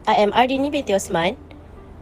I am Ardini binti Osman.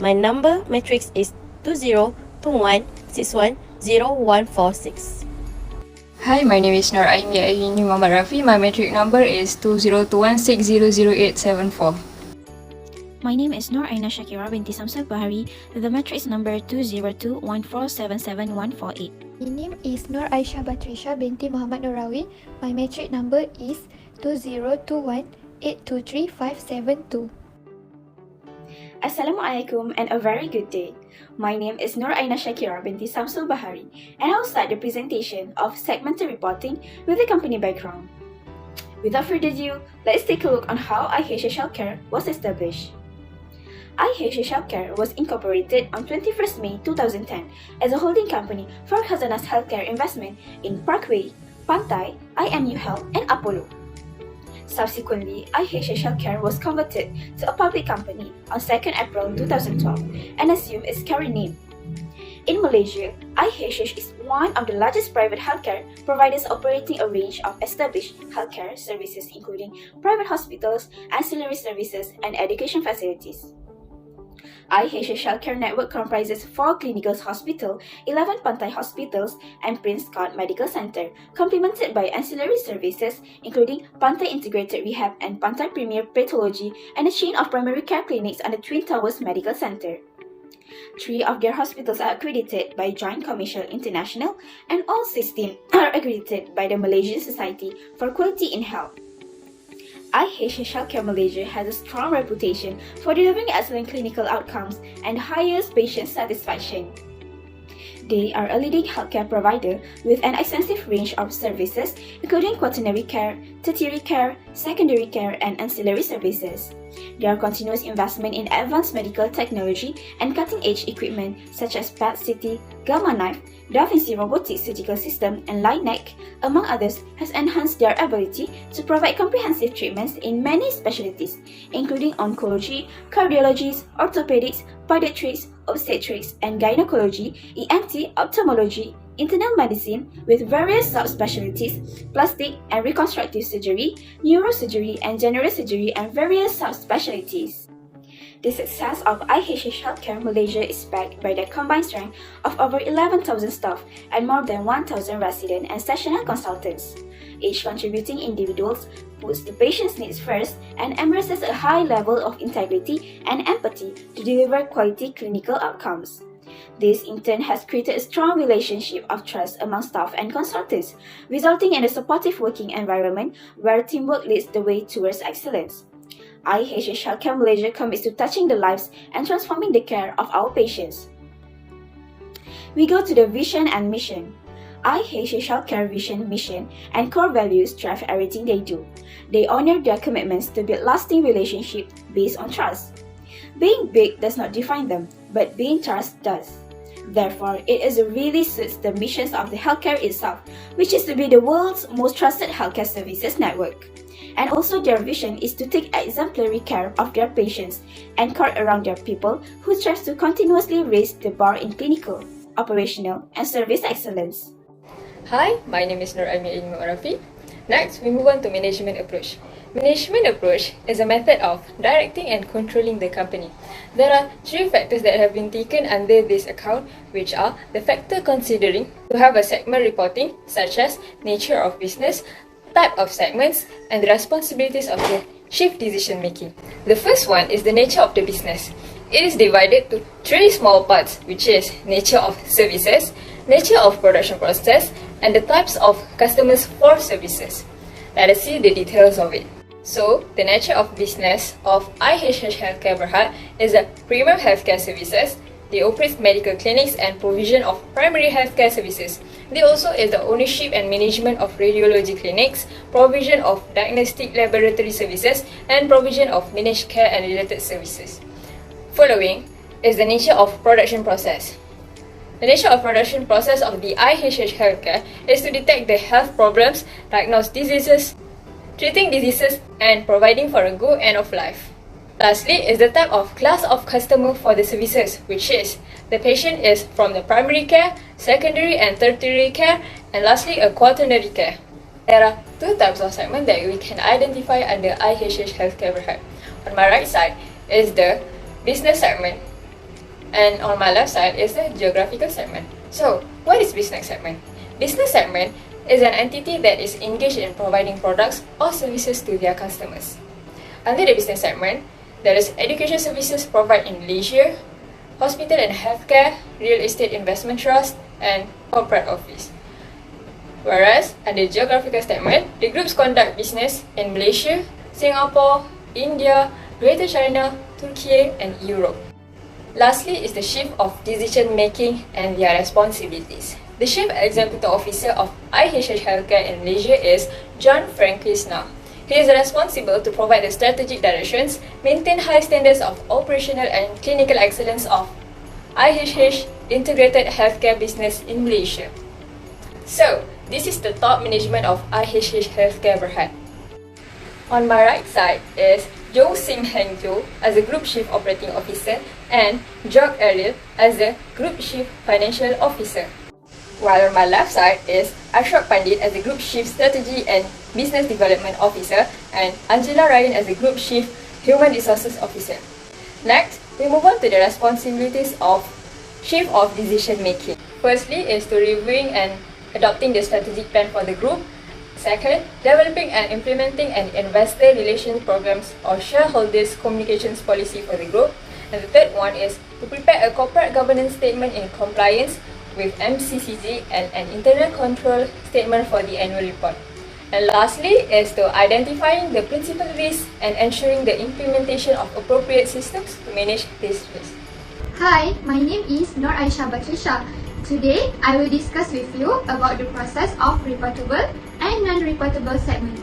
My number matrix is 2021610146. Hi, my name is Nur Aimi Aini Muhammad Rafi. My matric number is 2021600874. My name is Nur Aina Shakira binti Samsul Bahari with the matrix number 20214771148. My name is Nur Aisyah Batrisha binti Muhammad Nurawi. My matric number is 2021823572. Assalamualaikum and a very good day. My name is Nur Aina Shakira binti Samsul Bahari and I will start the presentation of segmental reporting with the company background. Without further ado, let's take a look on how IHH Healthcare was established. IHH Healthcare was incorporated on 21st May 2010 as a holding company for Khazanah's healthcare investment in Parkway, Pantai, IMU Health and Apollo. Subsequently, IHH Healthcare was converted to a public company on 2nd April 2012 and assumed its current name. In Malaysia, IHH is one of the largest private healthcare providers operating a range of established healthcare services including private hospitals, ancillary services, and education facilities. IHH Healthcare Network comprises 4 clinical hospitals, 11 Pantai hospitals, and Prince Court Medical Center, complemented by ancillary services including Pantai Integrated Rehab and Pantai Premier Pathology, and a chain of primary care clinics under Twin Towers Medical Center. 3 of their hospitals are accredited by Joint Commission International, and all 16 are accredited by the Malaysian Society for Quality in Health. IHH Healthcare Malaysia has a strong reputation for delivering excellent clinical outcomes and highest patient satisfaction. They are a leading healthcare provider with an extensive range of services including quaternary care, tertiary care, secondary care, and ancillary services. Their continuous investment in advanced medical technology and cutting-edge equipment such as PET-CT, Gamma Knife, Da Vinci Robotic Surgical System, and LINAC, among others, has enhanced their ability to provide comprehensive treatments in many specialties, including oncology, cardiology, orthopedics, pediatrics, obstetrics and gynecology, ENT, ophthalmology, internal medicine with various subspecialties, plastic and reconstructive surgery, neurosurgery and general surgery, and various subspecialties. The success of IHH Healthcare Malaysia is backed by the combined strength of over 11,000 staff and more than 1,000 resident and sessional consultants. Each contributing individuals puts the patient's needs first and embraces a high level of integrity and empathy to deliver quality clinical outcomes. This in turn has created a strong relationship of trust among staff and consultants, resulting in a supportive working environment where teamwork leads the way towards excellence. IHH Healthcare Malaysia commits to touching the lives and transforming the care of our patients. We go to the vision and mission. IHH Healthcare vision, mission, and core values drive everything they do. They honor their commitments to build lasting relationships based on trust. Being big does not define them, but being trust does. Therefore, it really suits the missions of the healthcare itself, which is to be the world's most trusted healthcare services network. And also their vision is to take exemplary care of their patients and court around their people who strive to continuously raise the bar in clinical, operational, and service excellence. Hi, my name is Nur Aimi Aini Muhammad Rafi. Next, we move on to management approach. Management approach is a method of directing and controlling the company. There are 3 factors that have been taken under this account, which are the factor considering to have a segment reporting, such as nature of business, type of segments, and the responsibilities of the chief decision making. The first one is the nature of the business. It is divided to 3 small parts, which is nature of services, nature of production process, and the types of customers for services. Let us see the details of it. So, the nature of business of IHH Healthcare Berhad is a premium healthcare services. They operate medical clinics and provision of primary healthcare services. They also is the ownership and management of radiology clinics, provision of diagnostic laboratory services, and provision of managed care and related services. Following is the nature of production process. The nature of production process of the IHH Healthcare is to detect the health problems, diagnose diseases, treating diseases, and providing for a good end of life. Lastly is the type of class of customer for the services, which is the patient is from the primary care, secondary and tertiary care, and lastly a quaternary care. There are two types of segment that we can identify under IHH Healthcare Berhad. On my right side is the business segment, and on my left side is the geographical segment. So, what is business segment? Business segment is an entity that is engaged in providing products or services to their customers. Under the business segment, there is education services provided in leisure, hospital and healthcare, real estate investment trust, and corporate office. Whereas, under geographical segment, the groups conduct business in Malaysia, Singapore, India, Greater China, Turkey, and Europe. Lastly is the shift of decision making and their responsibilities. The Chief Executive Officer of IHH Healthcare in Malaysia is John Frankisna. He is responsible to provide the strategic directions, maintain high standards of operational and clinical excellence of IHH Integrated Healthcare Business in Malaysia. So, this is the top management of IHH Healthcare Berhad. On my right side is Jo Sim Heng Jo as the Group Chief Operating Officer and Jock Ariel as the Group Chief Financial Officer. While on my left side is Ashok Pandit as the Group Chief Strategy and Business Development Officer and Angela Ryan as the Group Chief Human Resources Officer. Next, we move on to the responsibilities of Chief of Decision Making. Firstly is to reviewing and adopting the strategic plan for the group. Second, developing and implementing an investor relations programs or shareholders communications policy for the group. And the third one is to prepare a corporate governance statement in compliance with MCCG and an internal control statement for the annual report. And lastly is to identifying the principal risks and ensuring the implementation of appropriate systems to manage these risks. Hi, my name is Nur Aisha Batrisha. Today, I will discuss with you about the process of reportable and non-reportable segment.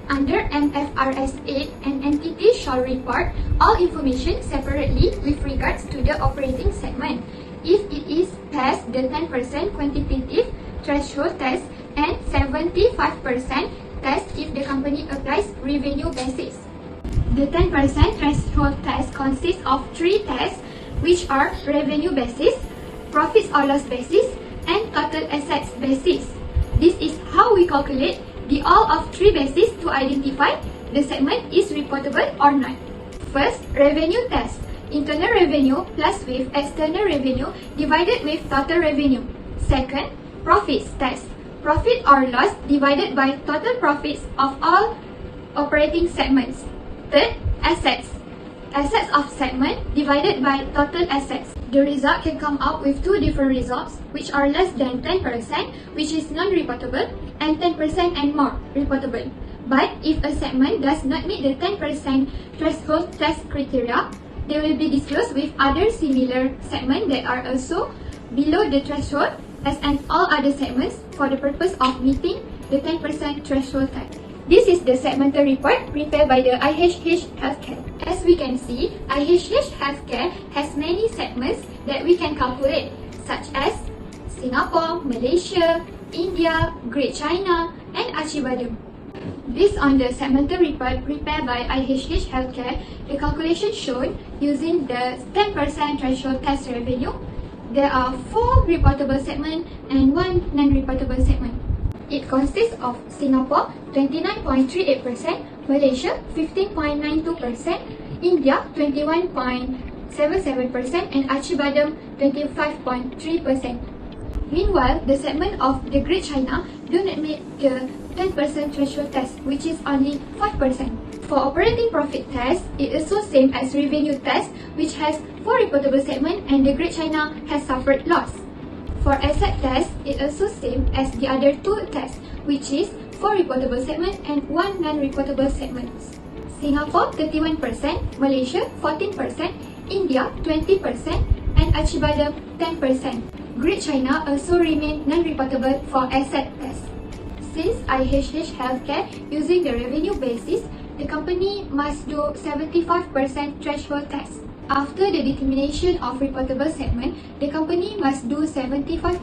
Under Mfrs 8, an entity shall report all information separately with regards to the operating segment if it is past the 10% quantitative threshold test and 75% test if the company applies revenue basis. The 10% threshold test consists of 3 tests, which are revenue basis, profits or loss basis, and total assets basis. This is how we calculate the all of 3 bases to identify the segment is reportable or not. First, revenue test. Internal revenue plus with external revenue divided with total revenue. Second, profits test. Profit or loss divided by total profits of all operating segments. Third, assets. Assets of segment divided by total assets. The result can come out with 2 different results, which are less than 10%, which is non-reportable, and 10% and more reportable. But if a segment does not meet the 10% threshold test criteria, they will be disclosed with other similar segments that are also below the threshold as and all other segments for the purpose of meeting the 10% threshold test. This is the segmental report prepared by the IHH Healthcare. As we can see, IHH Healthcare has many segments that we can calculate, such as Singapore, Malaysia, India, Great China, and Acibadem. Based on the segmental report prepared by IHH Healthcare, the calculation shown using the 10% threshold test revenue, there are 4 reportable segments and 1 non-reportable segment. It consists of Singapore 29.38%, Malaysia 15.92%, India 21.77%, and Acibadem 25.3%. Meanwhile, the segment of the Great China do not meet the 10% threshold test, which is only 5%. For operating profit test, it is also same as revenue test, which has 4 reportable segments and the Great China has suffered loss. For asset test, it also same as the other 2 tests, which is 4 reportable segments and 1 non-reportable segment. Singapore 31%, Malaysia 14%, India 20%, and Acibadem 10%. Great China also remain non-reportable for asset test. Since IHH Healthcare using the revenue basis, the company must do 75% threshold test. After the determination of reportable segment, the company must do 75%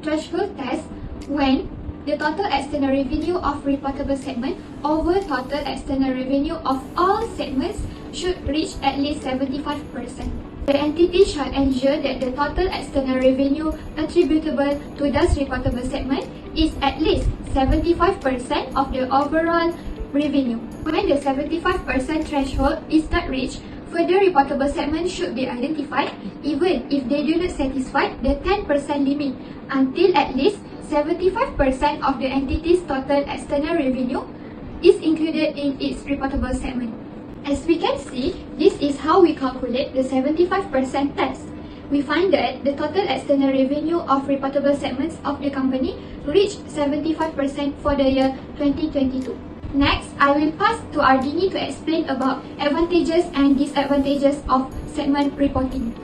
threshold test when the total external revenue of reportable segment over total external revenue of all segments should reach at least 75%. The entity shall ensure that the total external revenue attributable to those reportable segment is at least 75% of the overall revenue. When the 75% threshold is not reached, further reportable segments should be identified even if they do not satisfy the 10% limit until at least 75% of the entity's total external revenue is included in its reportable segment. As we can see, this is how we calculate the 75% test. We find that the total external revenue of reportable segments of the company reached 75% for the year 2022. Next, I will pass to Ardini to explain about advantages and disadvantages of segment reporting.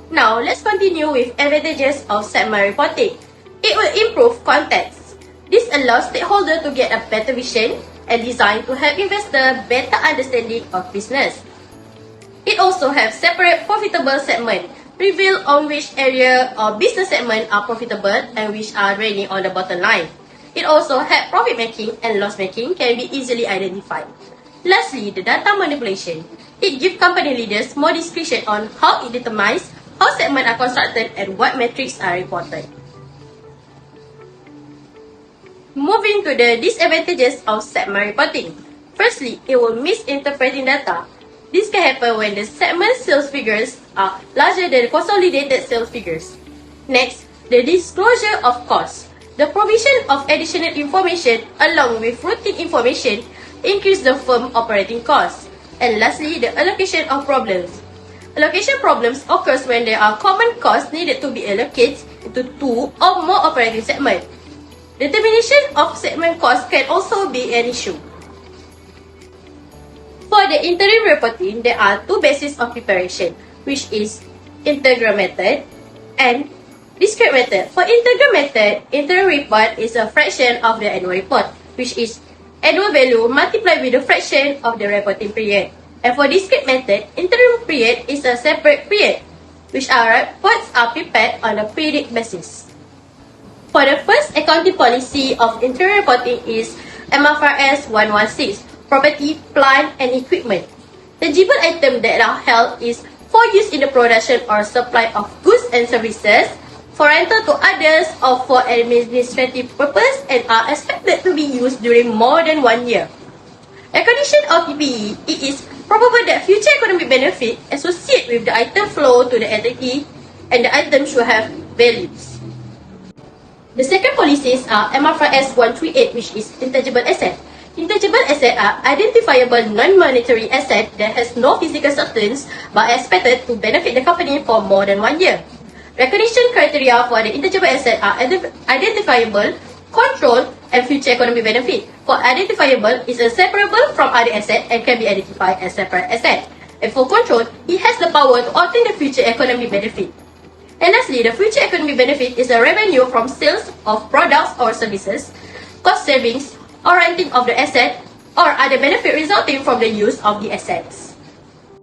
Now, let's continue with advantages of segment reporting. It will improve context. This allows stakeholders to get a better vision and design to help investors better understanding of business. It also has separate profitable segment, reveal on which area or business segment are profitable and which are draining on the bottom line. It also has profit making and loss making can be easily identified. Lastly, the data manipulation. It gives company leaders more discretion on how it determines how segments are constructed and what metrics are reported. Moving to the disadvantages of segment reporting. Firstly, it will misinterpret data. This can happen when the segment sales figures are larger than the consolidated sales figures. Next, the disclosure of costs. The provision of additional information along with routine information increase the firm operating costs. And lastly, the allocation of problems. Allocation problems occurs when there are common costs needed to be allocated into two or more operating segments. Determination of segment cost can also be an issue. For the interim reporting, there are two bases of preparation, which is integral method and discrete method. For integral method, interim report is a fraction of the annual report, which is annual value multiplied with the fraction of the reporting period. And for discrete method, interim period is a separate period, which our reports are prepared on a periodic basis. For the first accounting policy of interim reporting is Mfrs 116, property, plant and equipment. Tangible items that are held is for use in the production or supply of goods and services, for rental to others or for administrative purpose and are expected to be used during more than 1 year. Recognition of PPE, it is probable that future economic benefit associated with the item flow to the entity and the item should have values. The second policies are Mfrs 138, which is intangible asset. Intangible assets are identifiable non-monetary asset that has no physical substance but are expected to benefit the company for more than 1 year. Recognition criteria for the intangible asset are identifiable, control, and future economic benefit. For identifiable, is separable from other assets and can be identified as separate asset. And for control, it has the power to alter the future economic benefit. And lastly, the future economic benefit is the revenue from sales of products or services, cost savings, or renting of the asset, or other benefit resulting from the use of the assets.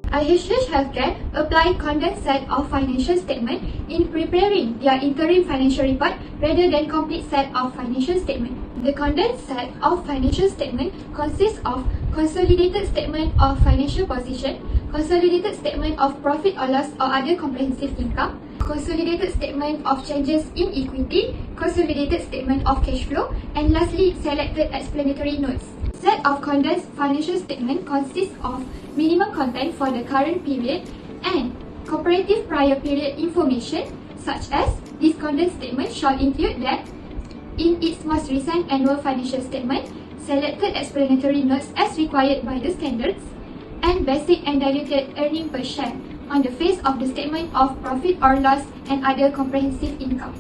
IHH Healthcare applied condensed set of financial statement in preparing their interim financial report rather than complete set of financial statement. The condensed set of financial statement consists of consolidated statement of financial position, consolidated statement of profit or loss or other comprehensive income, consolidated statement of changes in equity, consolidated statement of cash flow, and lastly, selected explanatory notes. Set of condensed financial statement consists of minimum content for the current period and comparative prior period information, such as this condensed statement shall include that in its most recent annual financial statement, selected explanatory notes as required by the standards, and basic and diluted earning per share on the face of the statement of profit or loss and other comprehensive income.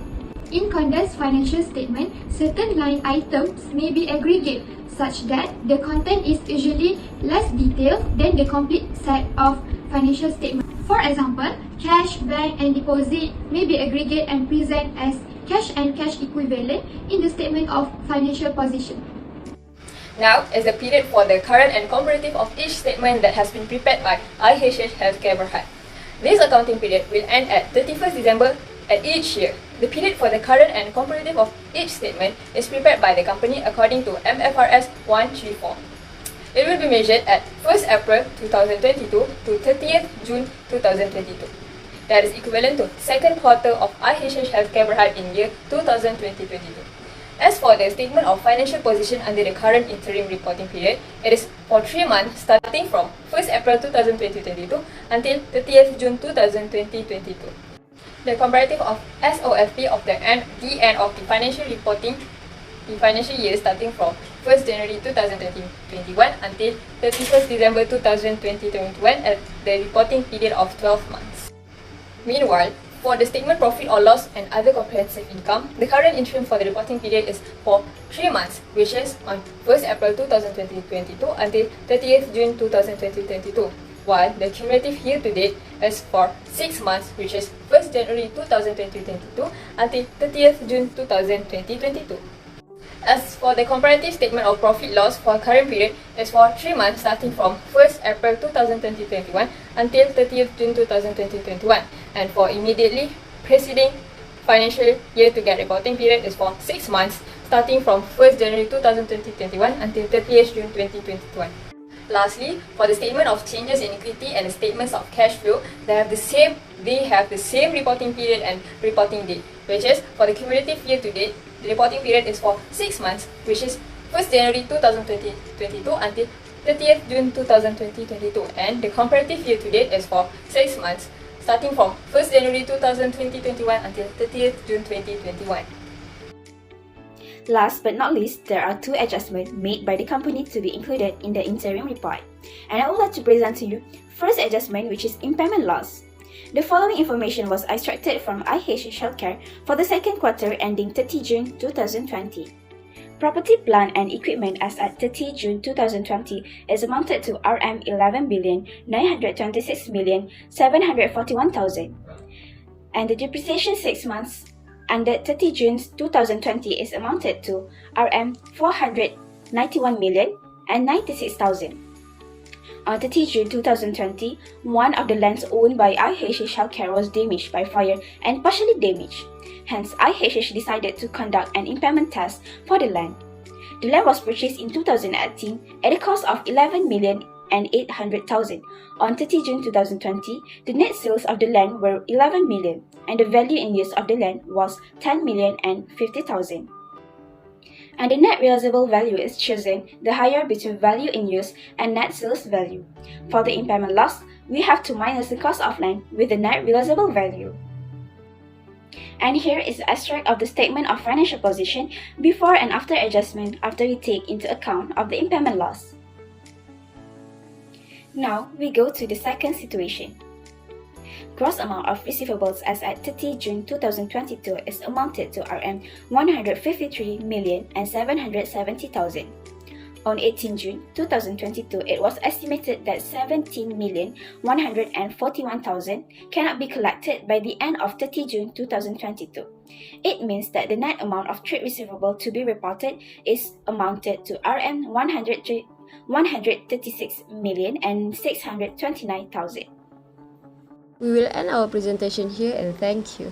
In condensed financial statement, certain line items may be aggregate such that the content is usually less detailed than the complete set of financial statement. For example, cash, bank and deposit may be aggregate and present as cash and cash equivalent in the statement of financial position. Now is the period for the current and comparative of each statement that has been prepared by IHH Healthcare Berhad. This accounting period will end at 31st December at each year. The period for the current and comparative of each statement is prepared by the company according to Mfrs 134. It will be measured at 1st April 2022 to 30th June 2022. That is equivalent to second quarter of IHH Healthcare Berhad in year 2020-22. As for the statement of financial position under the current interim reporting period, it is for 3 months starting from 1st April 2022 until 30th June 2022. The comparative of SOFP of the end of the financial reporting, the financial year starting from 1st January 2021 until 31st December 2021 at the reporting period of 12 months. Meanwhile, for the statement profit or loss and other comprehensive income, the current interim for the reporting period is for 3 months, which is on 1st April 2022 until 30th June 2022, while the cumulative year to date is for 6 months, which is 1st January 2022 until 30th June 2022. As for the comparative statement of profit loss for current period is for 3 months starting from 1st April 2021 until 30th June 2021, and for immediately preceding financial year to get reporting period is for 6 months starting from 1st January 2021 until 30th June 2021. Lastly, for the statement of changes in equity and the statements of cash flow, they have the same reporting period and reporting date, which is for the cumulative year to date, the reporting period is for 6 months, which is 1st January 2022 until 30th June 2022, and the comparative year to date is for 6 months, starting from 1st January 2021 until 30th June 2021. Last but not least, there are 2 adjustments made by the company to be included in the interim report. And I would like to present to you first adjustment, which is impairment loss. The following information was extracted from IHH Healthcare for the second quarter ending 30 June 2020. Property, plant and equipment as at 30 June 2020 is amounted to Rm 11,926,741,000, and the depreciation 6 months under 30 June 2020 is amounted to Rm 491,096,000. On 30 June 2020, one of the lands owned by IHH Healthcare was damaged by fire and partially damaged. Hence, IHH decided to conduct an impairment test for the land. The land was purchased in 2018 at a cost of 11,800,000. On 30 June 2020, the net sales of the land were 11 million and the value in use of the land was 10,050,000. And the net realizable value is chosen the higher between value in use and net sales value. For the impairment loss, we have to minus the cost of land with the net realizable value. And here is the extract of the statement of financial position before and after adjustment after we take into account of the impairment loss. Now we go to the second situation. Gross amount of receivables as at 30 June 2022 is amounted to Rm 153,770,000. On 18 June 2022, it was estimated that 17,141,000 cannot be collected by the end of 30 June 2022. It means that the net amount of trade receivable to be reported is amounted to Rm 136,629,000. We will end our presentation here and thank you.